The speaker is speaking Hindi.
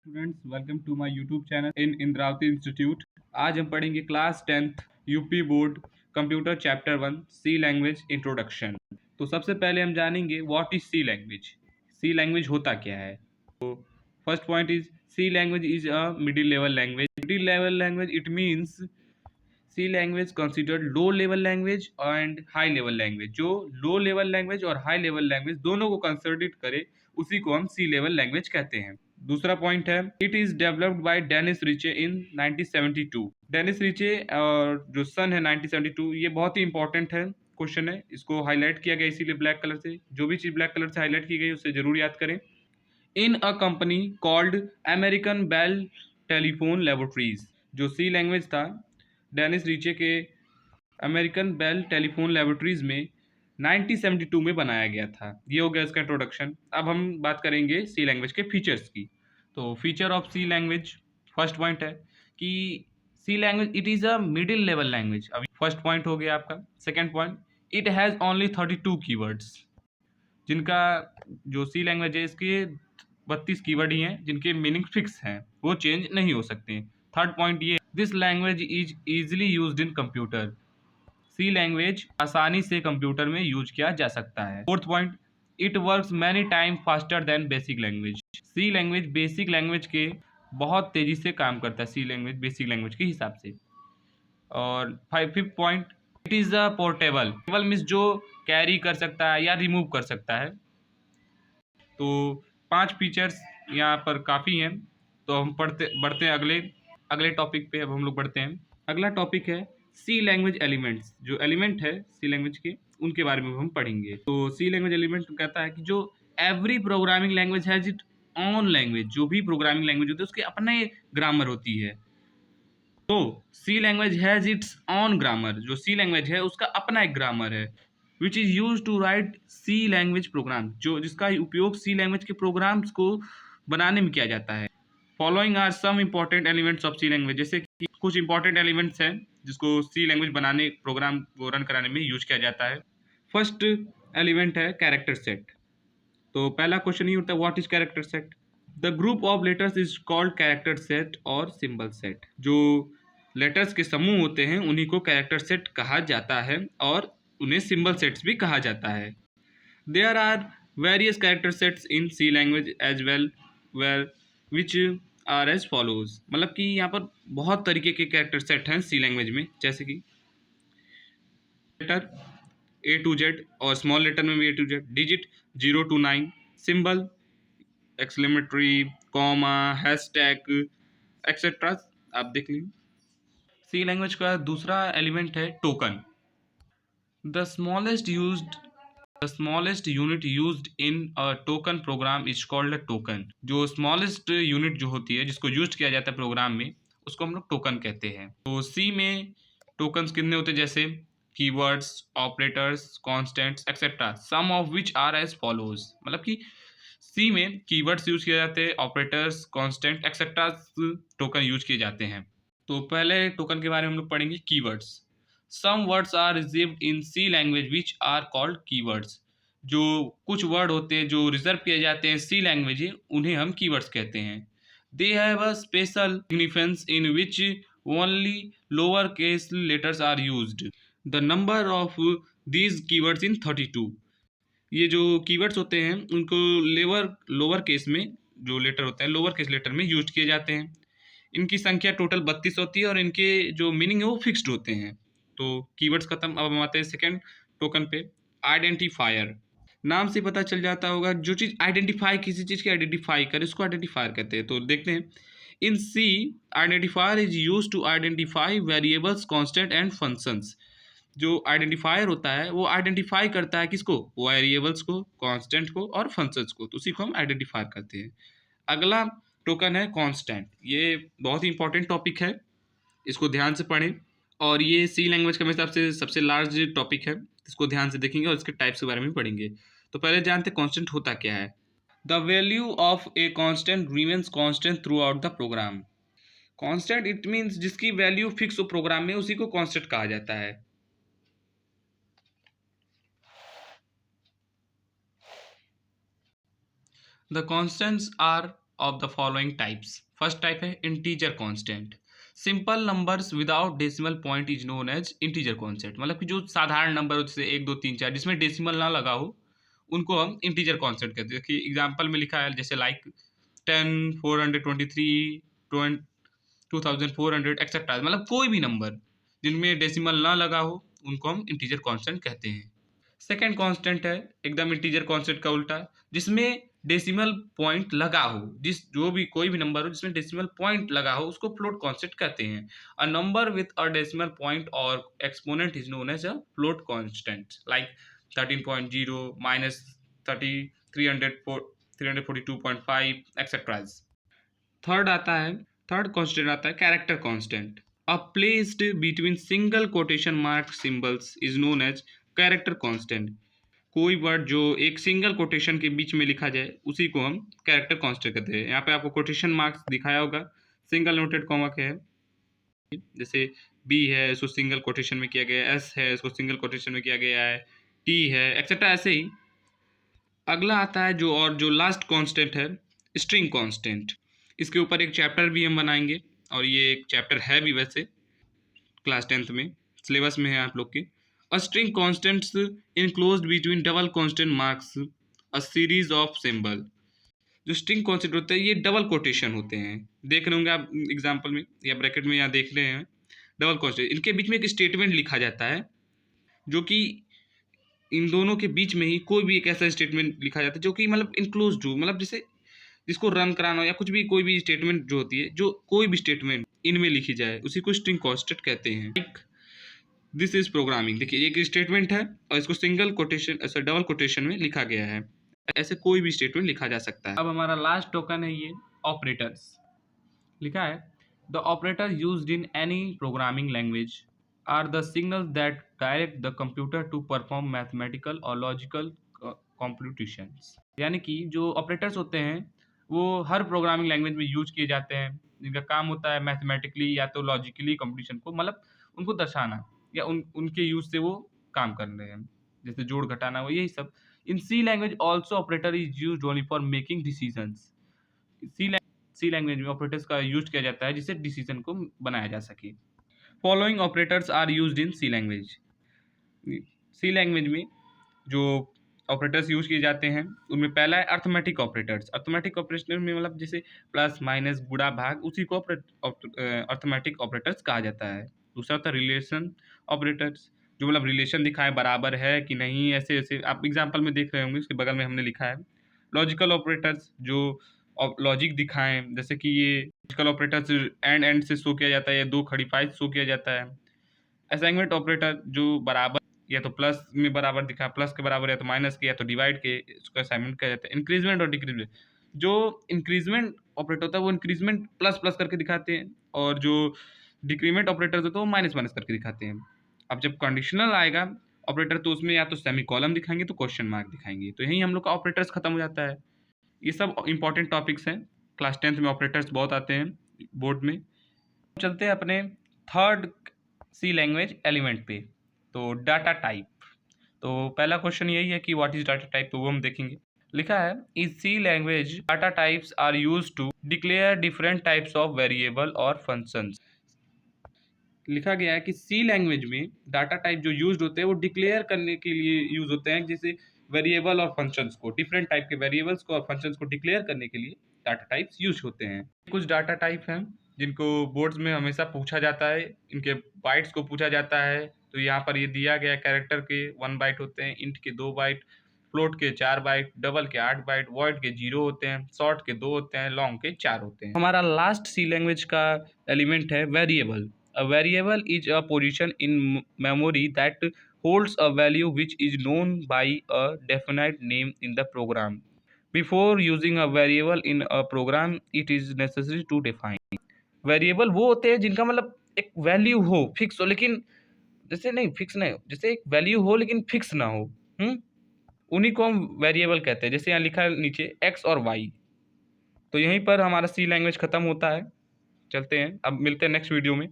Students, welcome to my YouTube channel in Indravati institute. आज हम पढ़ेंगे class 10th UP board computer chapter 1 C language introduction. तो सबसे पहले हम जानेंगे what is C language. C language होता क्या है। तो first point is C language is a middle level language. Middle level language it means C language considered low level language and high level language. जो लो लेवल लैंग्वेज और हाई लेवल लैंग्वेज दोनों को कंसिडर करे उसी को हम सी लेवल लैंग्वेज कहते हैं। दूसरा पॉइंट है it is developed by Dennis Ritchie in 1972। Dennis Ritchie और जो सन है 1972, ये बहुत ही इंपॉर्टेंट है क्वेश्चन है, इसको हाईलाइट किया गया इसीलिए ब्लैक कलर से। जो भी चीज ब्लैक कलर से हाईलाइट की गई उसे जरूर याद करें। In a company called American Bell Telephone Laboratories. जो सी लैंग्वेज था डेनिस रीचे के अमेरिकन बेल टेलीफोन लेबोरेटरीज में 1972 में बनाया गया था। ये हो गया इसका इंट्रोडक्शन। अब हम बात करेंगे सी लैंग्वेज के फीचर्स की। तो feature of C language, first point है कि C language it is a middle level language. अभी फर्स्ट पॉइंट हो गया आपका। Second point, it has only 32 keywords. जिनका जो सी लैंग्वेज है इसके 32 कीवर्ड ही हैं जिनके मीनिंग फिक्स हैं, वो चेंज नहीं हो सकते। थर्ड पॉइंट ये, this language is easily used in computer. C language आसानी से कंप्यूटर में यूज किया जा सकता है। Fourth point, it works many time faster than basic language. C language basic language के बहुत तेजी से काम करता है, सी लैंग्वेज बेसिक लैंग्वेज के हिसाब से। और fifth point, it is a portable. Portable means जो कैरी कर सकता है या रिमूव कर सकता है। तो 5 फीचर्स यहाँ पर काफ़ी हैं। तो हम बढ़ते हैं अगले अगले टॉपिक पे। अब हम लोग बढ़ते हैं। अगला टॉपिक है सी लैंग्वेज एलिमेंट्स। जो एलिमेंट है सी लैंग्वेज के उनके बारे में हम पढ़ेंगे। तो सी लैंग्वेज एलिमेंट कहता है कि जो every programming language has it on language. जो भी प्रोग्रामिंग लैंग्वेज होती है उसके अपने ग्रामर होती है। तो C language has its own grammar. जो सी लैंग्वेज है उसका अपना एक ग्रामर है which is use to write C language program. जो जिसका उपयोग सी लैंग्वेज के प्रोग्राम्स को बनाने में किया जाता है। Following are some important elements of C language. जैसे कि कुछ इंपॉर्टेंट एलिमेंट्स हैं जिसको सी लैंग्वेज बनाने प्रोग्राम को रन कराने में यूज किया जाता है। फर्स्ट एलिमेंट है कैरेक्टर सेट। तो पहला क्वेश्चन ये होता है what is character set. The group of letters is called character set और सिंबल सेट। जो लेटर्स के समूह होते हैं उन्हीं को कैरेक्टर सेट कहा जाता है और उन्हें सिंबल सेट्स भी कहा जाता है। There are various character sets in C language as well where which are as follows. मतलब कि यहाँ पर बहुत तरीके के कैरेक्टर सेट हैं सी लैंग्वेज में। जैसे कि लेटर ए टू जेड और स्मॉल लेटर में भी A to Z, digit 0 to 9, symbol exclamatory, comma, hashtag etcetera. आप देख लीजिए। सी लैंग्वेज का दूसरा एलिमेंट है token. The smallest used the smallest unit used in a token program is called a token. जो स्मॉलेस्ट यूनिट जो होती है जिसको यूज किया जाता है प्रोग्राम में उसको हम लोग टोकन कहते हैं। तो सी में टोकन्स कितने होते हैं जैसे keywords, operators, constants etcetera, some of which are as follows. मतलब कि सी में कीवर्ड्स यूज किए जाते हैं, operators, constant etcetera token use किए जाते हैं। तो पहले टोकन के बारे में हम लोग पढ़ेंगे keywords. Some words are reserved in C language which are called keywords. जो कुछ वर्ड होते हैं जो रिजर्व किए जाते हैं सी लैंग्वेज उन्हें हम कीवर्ड्स कहते हैं। They have a special significance in which only lower case letters are used. The number of these keywords in 32। ये जो कीवर्ड्स होते हैं उनको लोअर केस में जो लेटर होता है लोअर केस लेटर में यूज किए जाते हैं। इनकी संख्या टोटल 32 होती है और इनके जो मीनिंग है वो फिक्स्ड होते हैं। तो कीवर्ड्स खत्म। अब हम आते हैं सेकेंड टोकन पे, आइडेंटिफायर। नाम से पता चल जाता होगा जो चीज़ आइडेंटिफाई, किसी चीज़ की आइडेंटिफाई करे उसको आइडेंटिफायर कहते हैं। तो देखते हैं। In C, identifier is use to identify variables, constant and functions. जो आइडेंटिफायर होता है वो आइडेंटिफाई करता है किसको, वेरिएबल्स को, कांस्टेंट को और फंक्शंस को। तो उसी को हम आइडेंटिफायर करते हैं। अगला टोकन है कांस्टेंट। ये बहुत ही इंपॉर्टेंट टॉपिक है, इसको ध्यान से पढ़ें। और ये सी लैंग्वेज का मेरे हिसाब से सबसे लार्ज टॉपिक है, इसको ध्यान से देखेंगे और इसके टाइप्स के बारे में पढ़ेंगे। तो पहले जानते हैं कांस्टेंट होता क्या है। The value of a constant remains constant throughout the program. Constant it means जिसकी वैल्यू फिक्स हो प्रोग्राम में उसी को कांस्टेंट कहा जाता है। The constants are of the following types. First type है integer constant. Simple numbers without decimal point is known as integer constant. मतलब कि जो साधारण नंबर हो जैसे 1 2 3 4 जिसमें डेसिमल ना लगा हो उनको हम इंटीजर कांस्टेंट कहते हैं। कि एग्जांपल में लिखा है जैसे लाइक 10 423 2400 एक्सेट्रा। मतलब कोई भी नंबर जिनमें डेसिमल ना लगा हो उनको हम इंटीजर कांस्टेंट कहते हैं। सेकेंड कांस्टेंट है एकदम इंटीजर कांस्टेंट का उल्टा, जिसमें डेसिमल पॉइंट लगा हो। जिस जो भी कोई भी नंबर हो जिसमें डेसिमल पॉइंट लगा हो उसको फ्लोट कांस्टेंट कहते हैं। A number with a decimal point और exponent is known as a float constant like 13.0 minus 342.5 etcetera. Third आता है थर्ड कांस्टेंट आता है character constant. A placed between single quotation mark symbols is known as character constant. कोई वर्ड जो एक सिंगल कोटेशन के बीच में लिखा जाए उसी को हम कैरेक्टर कांस्टेंट कहते हैं। यहाँ पे आपको कोटेशन मार्क्स दिखाया होगा, सिंगल नोटेड कॉमा के है। जैसे बी है इसको सिंगल कोटेशन में किया गया है, एस है इसको सिंगल कोटेशन में किया गया है, टी है एक्सेट्रा ऐसे ही। अगला आता है जो लास्ट कांस्टेंट है स्ट्रिंग कांस्टेंट। इसके ऊपर एक चैप्टर भी हम बनाएंगे और ये एक चैप्टर है भी वैसे क्लास 10th में सिलेबस में है आप लोग के। A string constants enclosed between double constant marks a series of symbol. जो स्ट्रिंग कांस्टेंट होते हैं ये डबल कोटेशन होते हैं, देख रहे होंगे आप एग्जांपल में या ब्रैकेट में यहाँ देख रहे हैं डबल कांस्टेंट। इनके बीच में एक स्टेटमेंट लिखा जाता है जो कि इन दोनों के बीच में ही कोई भी एक ऐसा स्टेटमेंट लिखा जाता है जो कि मतलब इनक्लोज्ड हो, मतलब जैसे जिसको रन कराना हो या कुछ भी कोई भी स्टेटमेंट जो होती है जो कोई भी स्टेटमेंट इनमें लिखी जाए उसी को स्ट्रिंग कांस्टेंट कहते हैं। This is programming. देखिए एक स्टेटमेंट है और इसको सिंगल कोटेशन ऐसा डबल कोटेशन में लिखा गया है, ऐसे कोई भी स्टेटमेंट लिखा जा सकता है। अब हमारा लास्ट टोकन है ये ऑपरेटर्स। लिखा है the operator used in any programming language are the signals that direct the computer to perform mathematical और लॉजिकल कॉम्पिटिशंस। यानी कि जो ऑपरेटर्स होते हैं वो हर प्रोग्रामिंग लैंग्वेज में यूज किए जाते हैं, जिनका काम होता है मैथमेटिकली या तो लॉजिकली कंपटीशन को मतलब उनको दर्शाना या उनके यूज से वो काम कर रहे हैं, जैसे जोड़ घटाना वो यही सब। In C language also operator is use only for making decisions. C language में ऑपरेटर्स का यूज किया जाता है जिससे डिसीजन को बनाया जा सके। Following operators are used in C language. C language में जो ऑपरेटर्स यूज किए जाते हैं उनमें पहला है अर्थमेटिक ऑपरेटर्स। अर्थमेटिक ऑपरेशन में मतलब जैसे प्लस माइनस गुणा भाग उसी को अर्थमेटिक ऑपरेटर्स कहा जाता है। दूसरा होता है रिलेशन ऑपरेटर्स, जो मतलब रिलेशन दिखाए बराबर है कि नहीं, ऐसे ऐसे आप एग्जांपल में देख रहे होंगे उसके बगल में हमने लिखा है। लॉजिकल ऑपरेटर्स जो लॉजिक दिखाएं, जैसे कि ये लॉजिकल ऑपरेटर्स एंड से शो किया जाता है या दो खड़ी पाई शो किया जाता है। असाइनमेंट ऑपरेटर जो बराबर या तो प्लस में बराबर दिखा, प्लस के बराबर या तो माइनस के या तो डिवाइड के, इसको असाइनमेंट किया जाता है। इंक्रीजमेंट और डिक्रीजमेंट, जो इंक्रीजमेंट ऑपरेटर होता है वो इंक्रीजमेंट प्लस प्लस करके दिखाते हैं और जो डिक्रीमेंट ऑपरेटर होता है वो माइनस माइनस करके दिखाते हैं। अब जब कंडीशनल आएगा ऑपरेटर तो उसमें या तो सेमी कॉलम दिखाएंगे तो क्वेश्चन मार्क दिखाएंगे। तो यही हम लोग का ऑपरेटर्स खत्म हो जाता है। ये सब इंपॉर्टेंट टॉपिक्स हैं, क्लास 10th में ऑपरेटर्स बहुत आते हैं बोर्ड में। चलते हैं अपने थर्ड सी लैंग्वेज एलिमेंट पे, तो डाटा टाइप। तो पहला क्वेश्चन यही है कि व्हाट इज डाटा टाइप, तो वो हम देखेंगे। लिखा है इस C language data types are used to declare different types of variable और फंक्शंस। लिखा गया है कि सी लैंग्वेज में डाटा टाइप जो यूज्ड होते हैं वो डिक्लेयर करने के लिए यूज होते हैं, जैसे वेरिएबल और फंक्शंस को, डिफरेंट टाइप के वेरिएबल्स को और फंक्शंस को डिक्लेयर करने के लिए डाटा टाइप्स यूज होते हैं। कुछ डाटा टाइप हैं जिनको बोर्ड्स में हमेशा पूछा जाता है, इनके बाइट्स को पूछा जाता है। तो यहाँ पर ये दिया गया कैरेक्टर के 1 बाइट होते हैं, इंट के 2 बाइट, फ्लोट के 4 बाइट, डबल के 8 बाइट, वॉइड के 0 होते हैं, शॉर्ट के 2 होते हैं, लॉन्ग के 4 होते हैं। हमारा लास्ट सी लैंग्वेज का एलिमेंट है variable. A variable is a position in memory that holds a value which is known by a definite name in the program. Before using a variable in a program, it is necessary to define. Variable वो होते हैं जिनका मतलब एक वैल्यू हो, फिक्स हो, लेकिन जैसे नहीं फिक्स नहीं हो, जैसे एक वैल्यू हो लेकिन फिक्स ना हो, उन्हीं को हम वेरिएबल कहते हैं। जैसे यहाँ लिखा है नीचे एक्स और वाई। तो यहीं पर हमारा सी लैंग्वेज खत्म होता है। चलते हैं, अब मिलते हैं नेक्स्ट वीडियो में।